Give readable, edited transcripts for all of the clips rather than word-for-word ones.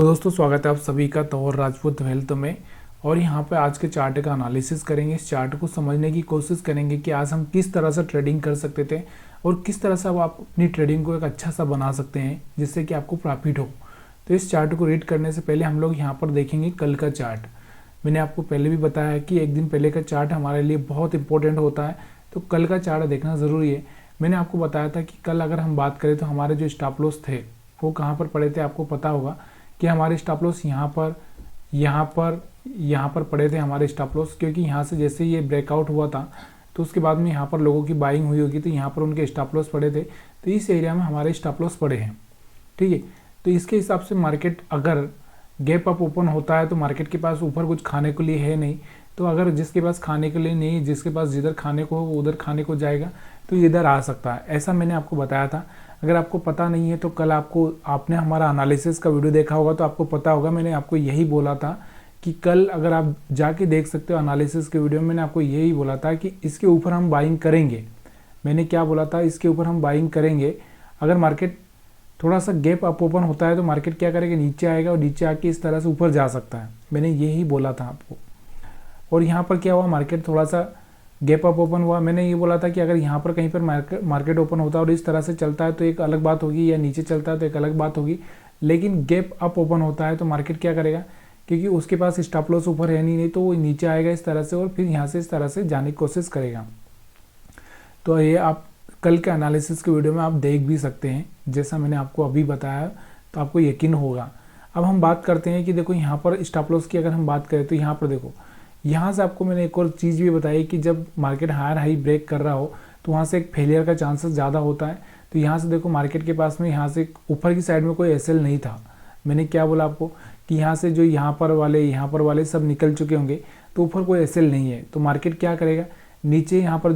तो दोस्तों स्वागत है आप सभी का तौर राजपूत हेल्थ में। और यहाँ पे आज के चार्ट का एनालिसिस करेंगे। इस चार्ट को समझने की कोशिश करेंगे कि आज हम किस तरह से ट्रेडिंग कर सकते थे और किस तरह से आप अपनी ट्रेडिंग को एक अच्छा सा बना सकते हैं जिससे कि आपको प्रॉफिट हो। तो इस चार्ट को रीड करने से पहले हम लोग यहाँ पर देखेंगे कल का चार्ट। मैंने आपको पहले भी बताया है कि एक दिन पहले का चार्ट हमारे लिए बहुत इंपॉर्टेंट होता है, तो कल का चार्ट देखना ज़रूरी है। मैंने आपको बताया था कि कल अगर हम बात करें तो हमारे जो स्टॉप लॉस थे वो कहाँ पर पड़े थे। आपको पता होगा कि हमारे स्टॉप लॉस यहाँ पर पड़े थे हमारे स्टॉप लॉस, क्योंकि यहाँ से जैसे ये ब्रेकआउट हुआ था तो उसके बाद में यहाँ पर लोगों की बाइंग हुई होगी, तो यहाँ पर उनके स्टॉप लॉस पड़े थे। तो इस एरिया में हमारे स्टॉप लॉस पड़े हैं, ठीक है। तो इसके हिसाब से मार्केट अगर गैप अप ओपन होता है तो मार्केट के पास ऊपर कुछ खाने के लिए है नहीं। तो अगर जिसके पास खाने के लिए नहीं, जिसके पास जिधर खाने को हो उधर खाने को जाएगा तो इधर आ सकता है, ऐसा मैंने आपको बताया था। अगर आपको पता नहीं है तो कल आपने हमारा एनालिसिस का वीडियो देखा होगा तो आपको पता होगा। मैंने आपको यही बोला था कि कल अगर आप जाके देख सकते हो एनालिसिस के वीडियो में, मैंने आपको यही बोला था कि इसके ऊपर हम बाइंग करेंगे। मैंने क्या बोला था, इसके ऊपर हम बाइंग करेंगे। अगर मार्केट थोड़ा सा गैप अप ओपन होता है तो मार्केट क्या करेगा, नीचे आएगा और नीचे आके इस तरह से ऊपर जा सकता है। मैंने यही बोला था आपको। और यहाँ पर क्या हुआ, मार्केट थोड़ा सा गैप अप ओपन हुआ। मैंने ये बोला था कि अगर यहाँ पर कहीं पर मार्केट ओपन होता है और इस तरह से चलता है तो एक अलग बात होगी, या नीचे चलता है तो एक अलग बात होगी। लेकिन गैप अप ओपन होता है तो मार्केट क्या करेगा, क्योंकि उसके पास स्टॉप लॉस ऊपर है नहीं, तो वो नीचे आएगा इस तरह से और फिर यहाँ से इस तरह से जाने की कोशिश करेगा। तो ये आप कल के एनालिसिस के वीडियो में आप देख भी सकते हैं, जैसा मैंने आपको अभी बताया, तो आपको यकीन होगा। अब हम बात करते हैं कि देखो यहाँ पर स्टॉप लॉस की अगर हम बात करें तो यहाँ पर देखो, यहाँ से आपको मैंने एक और चीज़ भी बताई कि जब मार्केट हायर हाई ब्रेक कर रहा हो तो वहाँ से एक फेलियर का चांसेस ज़्यादा होता है। तो यहाँ से देखो मार्केट के पास में यहाँ से ऊपर की साइड में कोई एसएल नहीं था। मैंने क्या बोला आपको कि यहाँ से जो यहाँ पर वाले सब निकल चुके होंगे, तो ऊपर कोई एसएल नहीं है। तो मार्केट क्या करेगा, नीचे यहाँ पर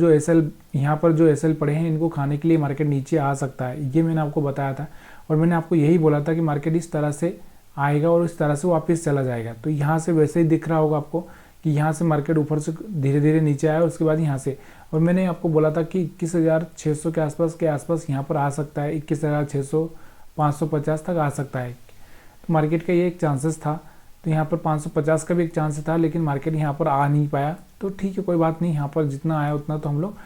जो एसएल पड़े हैं इनको खाने के लिए मार्केट नीचे आ सकता है। ये मैंने आपको बताया था और मैंने आपको यही बोला था कि मार्केट इस तरह से आएगा और इस तरह से वापस चला जाएगा। तो यहाँ से वैसे ही दिख रहा होगा आपको कि यहाँ से मार्केट ऊपर से धीरे धीरे नीचे आया, उसके बाद यहाँ से, और मैंने आपको बोला था कि 21,600 के आसपास यहाँ पर आ सकता है, 21,600 550 तक आ सकता है। तो मार्केट का ये एक चांसेस था। तो यहाँ पर 550 का भी एक चांस था, लेकिन मार्केट यहाँ पर आ नहीं पाया। तो ठीक है, कोई बात नहीं, यहाँ पर जितना आया उतना तो हम लोग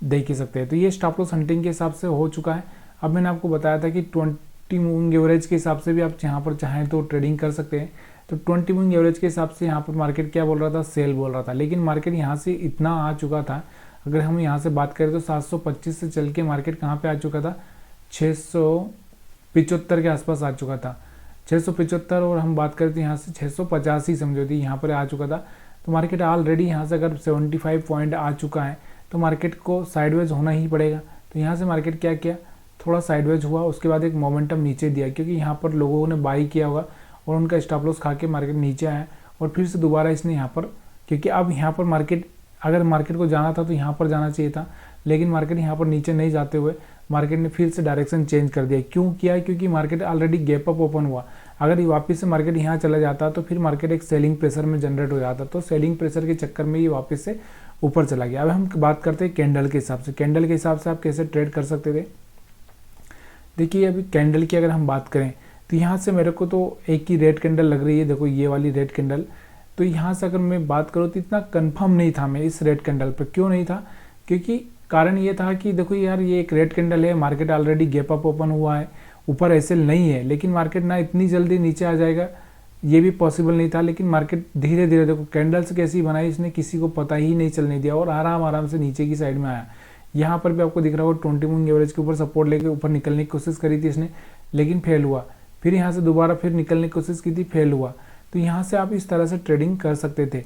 देख ही सकते हैं। तो ये स्टॉप लॉस हंटिंग के हिसाब से हो चुका है। अब मैंने आपको बताया था कि 20 मूविंग एवरेज के हिसाब से भी आप यहाँ पर चाहें तो ट्रेडिंग कर सकते हैं। तो 20 मूविंग एवरेज के हिसाब से यहाँ पर मार्केट क्या बोल रहा था, सेल बोल रहा था, लेकिन मार्केट यहाँ से इतना आ चुका था। अगर हम यहाँ से बात करें तो 725 से चल के मार्केट कहाँ पे आ चुका था, 675 के आसपास आ चुका था, 675। और हम बात करें तो यहाँ से 685 ही समझो थी, यहाँ पर आ चुका था। तो मार्केट ऑलरेडी यहाँ से अगर 75 पॉइंट आ चुका है तो मार्केट को साइडवेज होना ही पड़ेगा। तो यहाँ से मार्केट क्या किया, थोड़ा साइडवेज हुआ, उसके बाद एक मोमेंटम नीचे दिया, क्योंकि यहाँ पर लोगों ने बाई किया होगा और उनका स्टॉप लॉस खा के मार्केट नीचे आया। और फिर से दोबारा इसने यहाँ पर, क्योंकि अब यहाँ पर अगर मार्केट को जाना था तो यहाँ पर जाना चाहिए था, लेकिन मार्केट यहाँ पर नीचे नहीं जाते हुए मार्केट ने फिर से डायरेक्शन चेंज कर दिया। क्यों किया, क्योंकि market already gap up open हुआ। अगर वापस से मार्केट यहाँ चला जाता तो फिर मार्केट एक सेलिंग प्रेशर में जनरेट हो जाता, तो सेलिंग प्रेशर के चक्कर में ये वापस से ऊपर चला गया। अब हम बात करते हैं कैंडल के हिसाब से। कैंडल के हिसाब से आप कैसे ट्रेड कर सकते थे। देखिए अभी कैंडल की अगर हम बात करें तो यहाँ से मेरे को तो एक ही रेड कैंडल लग रही है, देखो ये वाली रेड कैंडल। तो यहाँ से अगर मैं बात करूँ तो इतना कंफर्म नहीं था मैं इस रेड कैंडल पर। क्यों नहीं था, क्योंकि कारण ये था कि देखो यार ये एक रेड कैंडल है, market already gap up open हुआ है, ऊपर एसएल नहीं है, लेकिन मार्केट ना इतनी जल्दी नीचे आ जाएगा ये भी पॉसिबल नहीं था। लेकिन मार्केट धीरे धीरे, देखो कैंडल्स कैसी बनाई इसने किसी को पता ही नहीं चलने दिया और आराम से नीचे की साइड में आया। यहाँ पर भी आपको दिख रहा होगा 20 मूविंग एवरेज के ऊपर सपोर्ट लेके ऊपर निकलने की कोशिश करी थी इसने, लेकिन फेल हुआ। फिर यहाँ से दोबारा फिर निकलने की कोशिश की थी, फेल हुआ। तो यहाँ से आप इस तरह से ट्रेडिंग कर सकते थे,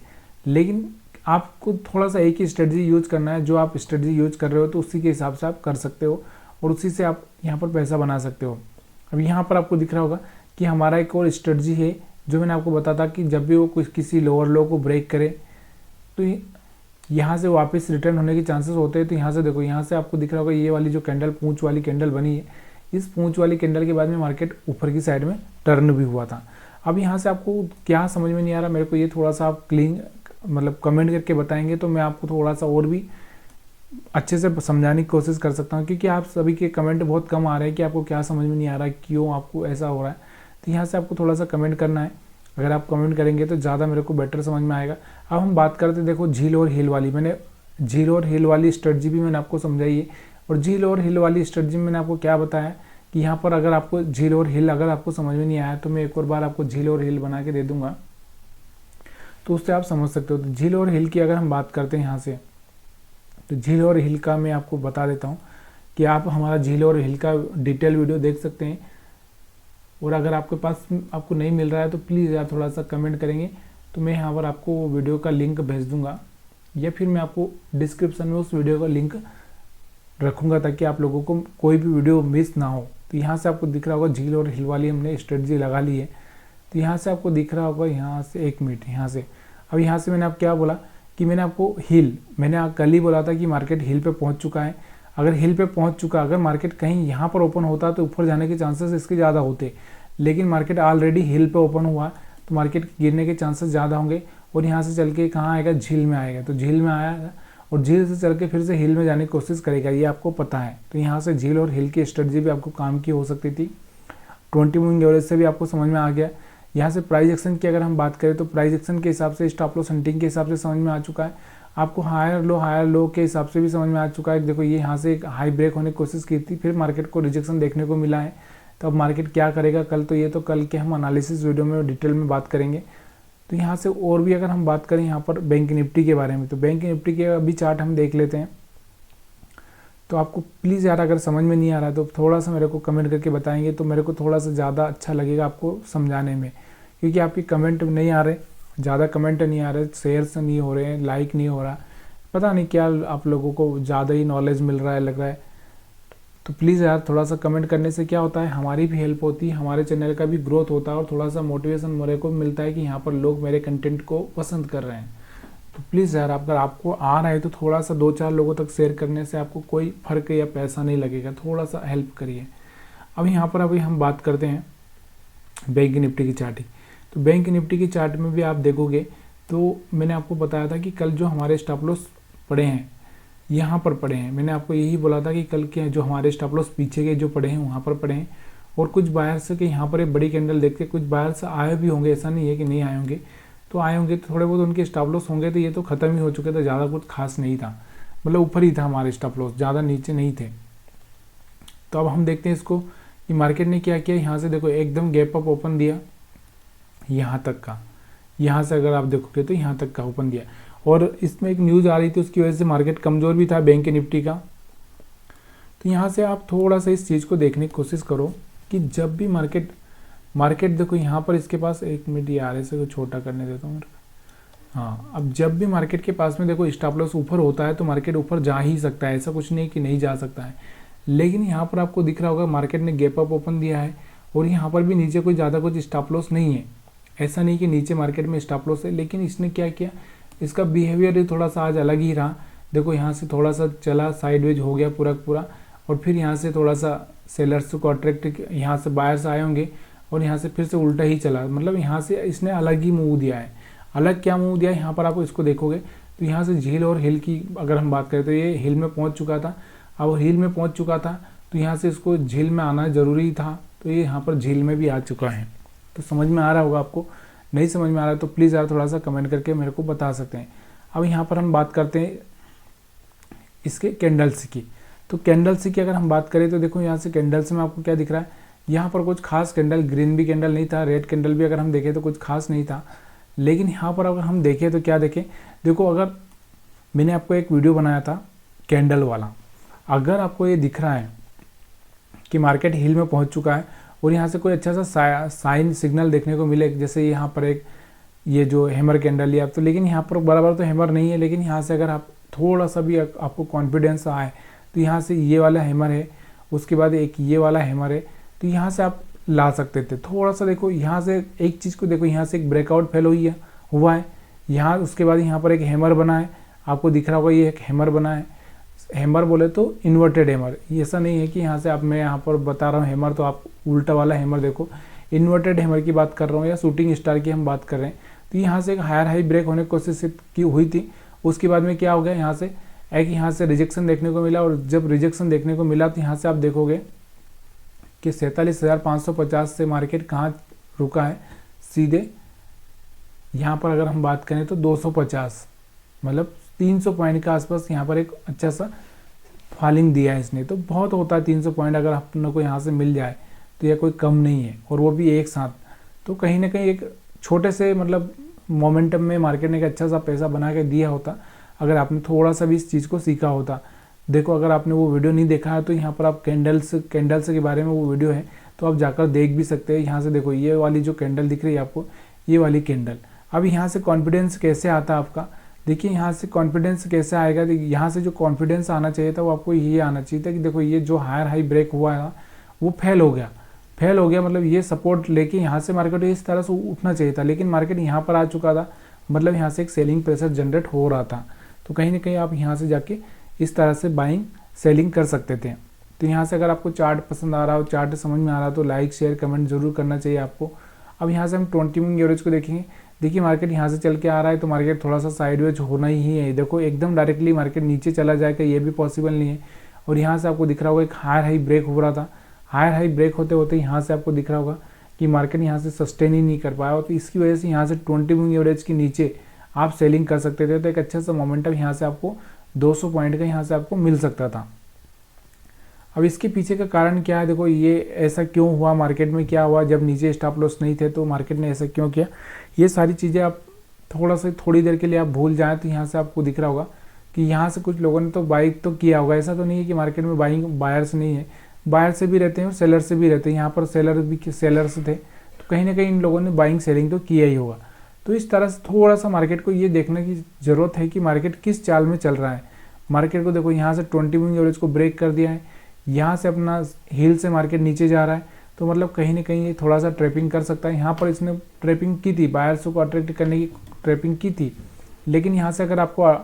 लेकिन आपको थोड़ा सा एक ही स्ट्रेटजी यूज करना है। जो आप स्ट्रेटजी यूज कर रहे हो तो उसी के हिसाब से आप कर सकते हो और उसी से आप यहाँ पर पैसा बना सकते हो। अब यहाँ पर आपको दिख रहा होगा कि हमारा एक और स्ट्रेटजी है जो मैंने आपको बताया था कि जब भी वो किसी लोअर लो को ब्रेक करे तो यहाँ से वापस रिटर्न होने के चांसेस होते हैं। तो यहाँ से देखो, यहाँ से आपको दिख रहा होगा ये वाली जो कैंडल पूंछ वाली कैंडल बनी है, इस पूंछ वाली कैंडल के बाद में मार्केट ऊपर की साइड में टर्न भी हुआ था। अब यहाँ से आपको क्या समझ में नहीं आ रहा मेरे को, ये थोड़ा सा आप कमेंट करके बताएंगे तो मैं आपको थोड़ा सा और भी अच्छे से समझाने की कोशिश कर सकता हूँ, क्योंकि आप सभी के कमेंट बहुत कम आ रहे हैं कि आपको क्या समझ में नहीं आ रहा है, क्यों आपको ऐसा हो रहा है। तो यहाँ से आपको थोड़ा सा कमेंट करना है। अगर आप कमेंट करेंगे तो ज़्यादा मेरे को बेटर समझ में आएगा। अब हम बात करते हैं, देखो झील और हिल वाली, मैंने झील और हिल वाली स्ट्रेटजी भी मैंने आपको समझाई है। और झील और हिल वाली स्ट्रेटजी में मैंने आपको क्या बताया कि यहाँ पर अगर आपको झील और हिल अगर आपको समझ में नहीं आया तो मैं एक और बार आपको झील और हिल बना के दे दूंगा, तो उससे आप समझ सकते हो। तो झील और हिल की अगर हम बात करते हैं यहाँ से, तो झील और हिल का मैं आपको बता देता हूँ कि आप हमारा झील और हिल का डिटेल वीडियो देख सकते हैं। और अगर आपके पास आपको नहीं मिल रहा है तो प्लीज़ यार थोड़ा सा कमेंट करेंगे तो मैं यहाँ पर आपको वीडियो का लिंक भेज दूंगा, या फिर मैं आपको डिस्क्रिप्शन में उस वीडियो का लिंक रखूँगा ताकि आप लोगों को कोई भी वीडियो मिस ना हो। तो यहाँ से आपको दिख रहा होगा झील और हिल वाली हमने स्ट्रेटजी लगा ली है। तो यहाँ से आपको दिख रहा होगा, यहाँ से 1 मिनट यहाँ से, अब यहाँ से मैंने आप क्या बोला कि मैंने आपको हिल, मैंने कल ही बोला था कि मार्केट हिल पे पहुँच चुका है। अगर हिल पे पहुँच चुका, अगर मार्केट कहीं यहाँ पर ओपन होता तो ऊपर जाने के चांसेस इसके ज़्यादा होते, लेकिन मार्केट ऑलरेडी हिल पे ओपन हुआ तो मार्केट गिरने के चांसेस ज़्यादा होंगे। और यहाँ से चल के कहाँ आएगा, झील में आएगा। तो झील में आया और झील से चल के फिर से हिल में जाने की कोशिश करेगा, ये आपको पता है। तो यहाँ से झील और हिल की स्ट्रेटजी भी आपको काम की हो सकती थी। 20 मूविंग एवरेज से भी आपको समझ में आ गया। यहाँ से प्राइस एक्शन की अगर हम बात करें तो प्राइस एक्शन के हिसाब से, स्टॉप लॉस हंटिंग के हिसाब से समझ में आ चुका है। आपको हायर लो के हिसाब से भी समझ में आ चुका है। देखो ये यहाँ से एक हाई ब्रेक होने की कोशिश की थी, फिर मार्केट को रिजेक्शन देखने को मिला है। तो अब मार्केट क्या करेगा कल, तो ये तो कल के हम एनालिसिस वीडियो में डिटेल में बात करेंगे। तो यहाँ से और भी अगर हम बात करें यहाँ पर बैंक निफ्टी के बारे में, तो बैंक निफ्टी के अभी चार्ट हम देख लेते हैं। तो आपको प्लीज़ यार अगर समझ में नहीं आ रहा है तो थोड़ा सा मेरे को कमेंट करके बताएंगे तो मेरे को थोड़ा सा ज़्यादा अच्छा लगेगा आपको समझाने में, क्योंकि आपके कमेंट नहीं आ रहे, ज़्यादा कमेंट नहीं आ रहे, शेयर्स नहीं हो रहे हैं, लाइक नहीं हो रहा, पता नहीं क्या आप लोगों को ज़्यादा ही नॉलेज मिल रहा है लग रहा है। तो प्लीज़ यार थोड़ा सा कमेंट करने से क्या होता है, हमारी भी हेल्प होती है, हमारे चैनल का भी ग्रोथ होता है और थोड़ा सा मोटिवेशन मेरे को मिलता है कि यहाँ पर लोग मेरे कंटेंट को पसंद कर रहे हैं। तो प्लीज़ यार अगर आपको आ रहा है तो थोड़ा सा 2-4 लोगों तक शेयर करने से आपको कोई फ़र्क या पैसा नहीं लगेगा, थोड़ा सा हेल्प करिए। अब यहाँ पर अभी हम बात करते हैं बैंक निफ्टी की चार्ट की। तो बैंक निफ्टी की चार्ट में भी आप देखोगे तो मैंने आपको बताया था कि कल जो हमारे स्टॉप लॉस पड़े हैं यहाँ पर पड़े हैं। मैंने आपको यही बोला था कि कल के जो हमारे स्टॉप लॉस पीछे के जो पड़े हैं वहाँ पर पड़े हैं। और कुछ बायर्स के यहाँ पर एक बड़ी कैंडल देख के कुछ बायर्स आए भी होंगे, ऐसा नहीं है कि नहीं आए होंगे, तो आए होंगे तो थोड़े बहुत उनके स्टॉप लॉस होंगे। तो ये तो ख़त्म ही हो चुके थे, ज़्यादा कुछ खास नहीं था, मतलब ऊपर ही था हमारे स्टॉप लॉस, ज़्यादा नीचे नहीं थे। तो अब हम देखते हैं इसको कि मार्केट ने क्या किया। यहाँ से देखो एकदम गैप अप ओपन दिया यहाँ तक का, यहाँ से अगर आप देखोगे तो यहाँ तक का ओपन दिया। और इसमें एक न्यूज़ आ रही थी, उसकी वजह से मार्केट कमज़ोर भी था बैंक निफ्टी का। तो यहाँ से आप थोड़ा सा इस चीज़ को देखने की कोशिश करो कि जब भी मार्केट देखो यहाँ पर इसके पास 1 मिनट ये आ रहे से छोटा करने देता हूँ। हाँ, अब जब भी मार्केट के पास में देखो स्टॉप लॉस ऊपर होता है तो मार्केट ऊपर जा ही सकता है, ऐसा कुछ नहीं कि नहीं जा सकता है। लेकिन यहाँ पर आपको दिख रहा होगा मार्केट ने गैप अप ओपन दिया है और यहाँ पर भी नीचे कोई ज़्यादा कुछ स्टॉप लॉस नहीं है। ऐसा नहीं कि नीचे मार्केट में स्टॉप लॉस है, लेकिन इसने क्या किया, इसका बिहेवियर ही थोड़ा सा आज अलग ही रहा। देखो यहाँ से थोड़ा सा चला, साइडवेज हो गया पूरा और फिर यहाँ से थोड़ा सा सेलर्स को अट्रैक्ट, यहाँ से बायर्स आए होंगे और यहाँ से फिर से उल्टा ही चला। मतलब यहाँ से इसने अलग ही मूव दिया है। अलग क्या मूव दिया है, यहाँ पर आप इसको देखोगे तो यहाँ से झील और हिल की अगर हम बात करें तो ये हिल में पहुँच चुका था। अब हिल में पहुँच चुका था तो यहाँ से इसको झील में आना ज़रूरी था, तो ये यहाँ पर झील में भी आ चुका है। तो समझ में आ रहा होगा आपको, नहीं समझ में आ रहा है तो प्लीज़ यार थोड़ा सा कमेंट करके मेरे को बता सकते हैं। अब यहाँ पर हम बात करते हैं इसके कैंडल्स की। तो कैंडल्स की अगर हम बात करें तो देखो यहाँ से कैंडल्स में आपको क्या दिख रहा है, यहाँ पर कुछ खास कैंडल, ग्रीन भी कैंडल नहीं था, रेड कैंडल भी अगर हम देखें तो कुछ खास नहीं था। लेकिन यहाँ पर अगर हम देखें तो क्या देखें, देखो अगर मैंने आपको एक वीडियो बनाया था कैंडल वाला, अगर आपको ये दिख रहा है कि मार्केट हिल में पहुँच चुका है और यहाँ से कोई अच्छा सा साइन सिग्नल देखने को मिले, जैसे यहाँ पर एक ये जो हैमर कैंडल लिया तो, लेकिन यहाँ पर बराबर तो हैमर नहीं है, लेकिन यहाँ से अगर आप थोड़ा सा भी आपको कॉन्फिडेंस आए तो यहाँ से ये वाला हैमर है, उसके बाद एक ये वाला हैमर है, तो यहाँ से आप ला सकते थे। थोड़ा सा देखो यहाँ से एक चीज़ को देखो, यहाँ से एक ब्रेकआउट फेल हुआ है यहाँ, उसके बाद यहाँ पर एक हैमर बना है, आपको दिख रहा होगा ये एक हैमर बना है। हैमर बोले तो इन्वर्टेड हैमर, ऐसा नहीं है कि यहाँ से आप, मैं यहाँ पर बता रहा हूँ हैमर तो आप उल्टा वाला हैमर देखो, इन्वर्टेड हैमर की बात कर रहा हूँ या शूटिंग स्टार की हम बात कर रहे हैं। तो यहाँ से एक हायर हाई ब्रेक होने की कोशिश की हुई थी, उसके बाद में क्या हो गया, यहाँ से रिजेक्शन देखने को मिला। और जब रिजेक्शन देखने को मिला तो यहाँ से आप देखोगे कि 47,550 से मार्केट कहाँ रुका है सीधे यहाँ पर अगर हम बात करें तो 250 मतलब 300 पॉइंट के आसपास यहाँ पर एक अच्छा सा फॉलिंग दिया है इसने। तो बहुत होता है 300 पॉइंट अगर अपने को यहाँ से मिल जाए तो यह कोई कम नहीं है, और वो भी एक साथ। तो कहीं ना कहीं एक छोटे से मतलब मोमेंटम में मार्केट ने एक अच्छा सा पैसा बना के दिया होता अगर आपने थोड़ा सा भी इस चीज़ को सीखा होता। देखो अगर आपने वो वीडियो नहीं देखा है तो यहाँ पर आप कैंडल्स के बारे में वो वीडियो है तो आप जाकर देख भी सकते हैं। यहाँ से देखो ये वाली जो कैंडल दिख रही है आपको, ये वाली कैंडल। अब यहाँ से कॉन्फिडेंस कैसे आता है आपका, देखिए यहाँ से कॉन्फिडेंस कैसे आएगा। यहाँ से जो कॉन्फिडेंस आना चाहिए था वो आपको ये आना चाहिए था कि देखो ये जो हायर हाई ब्रेक हुआ है वो फेल हो गया, मतलब ये सपोर्ट लेके यहाँ से मार्केट इस तरह से उठना चाहिए था, लेकिन मार्केट यहाँ पर आ चुका था, मतलब यहाँ से एक सेलिंग प्रेशर जनरेट हो रहा था। तो कहीं ना कहीं आप यहाँ से जाके इस तरह से बाइंग सेलिंग कर सकते थे। तो यहाँ से अगर आपको चार्ट पसंद आ रहा हो, चार्ट समझ में आ रहा हो तो लाइक शेयर कमेंट जरूर करना चाहिए आपको। अब यहाँ से हम 20 मूविंग एवरेज को देखेंगे। देखिए मार्केट यहाँ से चल के आ रहा है तो मार्केट थोड़ा सा साइडवेज होना ही है। देखो एकदम डायरेक्टली मार्केट नीचे चला जाएगा ये भी पॉसिबल नहीं है। और यहाँ से आपको दिख रहा होगा एक हायर हाई ब्रेक हो रहा था, हायर हाई ब्रेक होते होते यहाँ से आपको दिख रहा होगा कि मार्केट यहाँ से सस्टेन ही नहीं कर पाया, तो इसकी वजह से यहाँ से 20 मूविंग एवरेज के नीचे आप सेलिंग कर सकते थे। तो एक अच्छा सा मोमेंटम यहाँ से आपको 200 पॉइंट का यहाँ से आपको मिल सकता था। अब इसके पीछे का कारण क्या है, देखो ये ऐसा क्यों हुआ, मार्केट में क्या हुआ, जब नीचे स्टॉप लॉस नहीं थे तो मार्केट ने ऐसा क्यों किया, ये सारी चीज़ें आप थोड़ी देर के लिए आप भूल जाएं तो यहाँ से आपको दिख रहा होगा कि यहाँ से कुछ लोगों ने तो बाई तो किया होगा। ऐसा तो नहीं है कि मार्केट में बायर्स नहीं है, बायर से भी रहते हैं और सेलर से भी रहते हैं। यहाँ पर सेलर्स थे तो कहीं ना कहीं इन लोगों ने बाइंग सेलिंग तो किया ही होगा। तो इस तरह से थोड़ा सा मार्केट को ये देखने की ज़रूरत है कि मार्केट किस चाल में चल रहा है। मार्केट को देखो यहाँ से 20 मूविंग एवरेज को ब्रेक कर दिया है, यहाँ से अपना हिल से मार्केट नीचे जा रहा है, तो मतलब कहीं ना कहीं ये थोड़ा सा ट्रैपिंग कर सकता है। यहाँ पर इसने ट्रैपिंग की थी, बायर्स को अट्रैक्ट करने की ट्रैपिंग की थी, लेकिन यहाँ से अगर आपको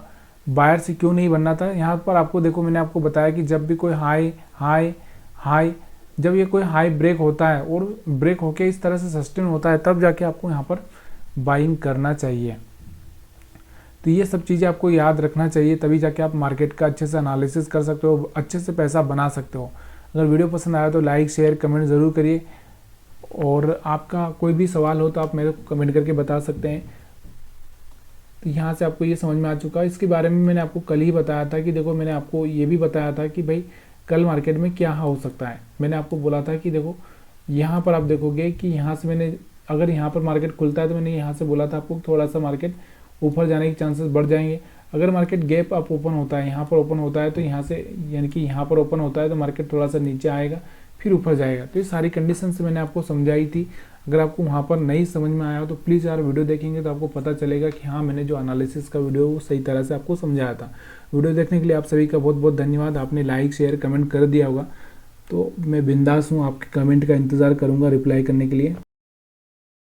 बायर से क्यों नहीं बनना था, यहाँ पर आपको देखो मैंने आपको बताया कि जब भी कोई हाई जब ये कोई हाई ब्रेक होता है और ब्रेक होके इस तरह से सस्टेन होता है तब जाके आपको यहाँ पर बाइंग करना चाहिए। तो ये सब चीज़ें आपको याद रखना चाहिए, तभी जाके आप मार्केट का अच्छे से एनालिसिस कर सकते हो, अच्छे से पैसा बना सकते हो। अगर वीडियो पसंद आया तो लाइक शेयर कमेंट ज़रूर करिए, और आपका कोई भी सवाल हो तो आप मेरे को कमेंट करके बता सकते हैं। तो यहाँ से आपको ये समझ में आ चुका है। इसके बारे में मैंने आपको कल ही बताया था कि देखो मैंने आपको ये भी बताया था कि भाई कल मार्केट में क्या हो सकता है। मैंने आपको बोला था कि देखो यहाँ पर आप देखोगे कि यहाँ से मैंने अगर यहाँ पर मार्केट खुलता है तो मैंने यहाँ से बोला था आपको थोड़ा सा मार्केट ऊपर जाने के चांसेस बढ़ जाएंगे। अगर मार्केट गैप अप ओपन होता है, यहाँ पर ओपन होता है तो यहाँ से यानी कि यहाँ पर ओपन होता है तो मार्केट थोड़ा सा नीचे आएगा फिर ऊपर जाएगा। तो ये सारी कंडीशंस मैंने आपको समझाई थी। अगर आपको वहाँ पर नहीं समझ में आया हो तो प्लीज़ यार वीडियो देखेंगे तो आपको पता चलेगा कि हाँ मैंने जो एनालिसिस का वीडियो वो सही तरह से आपको समझाया था। वीडियो देखने के लिए आप सभी का बहुत बहुत धन्यवाद। आपने लाइक शेयर कमेंट कर दिया होगा तो मैं बिंदास हूँ, आपके कमेंट का इंतज़ार करूँगा रिप्लाई करने के लिए।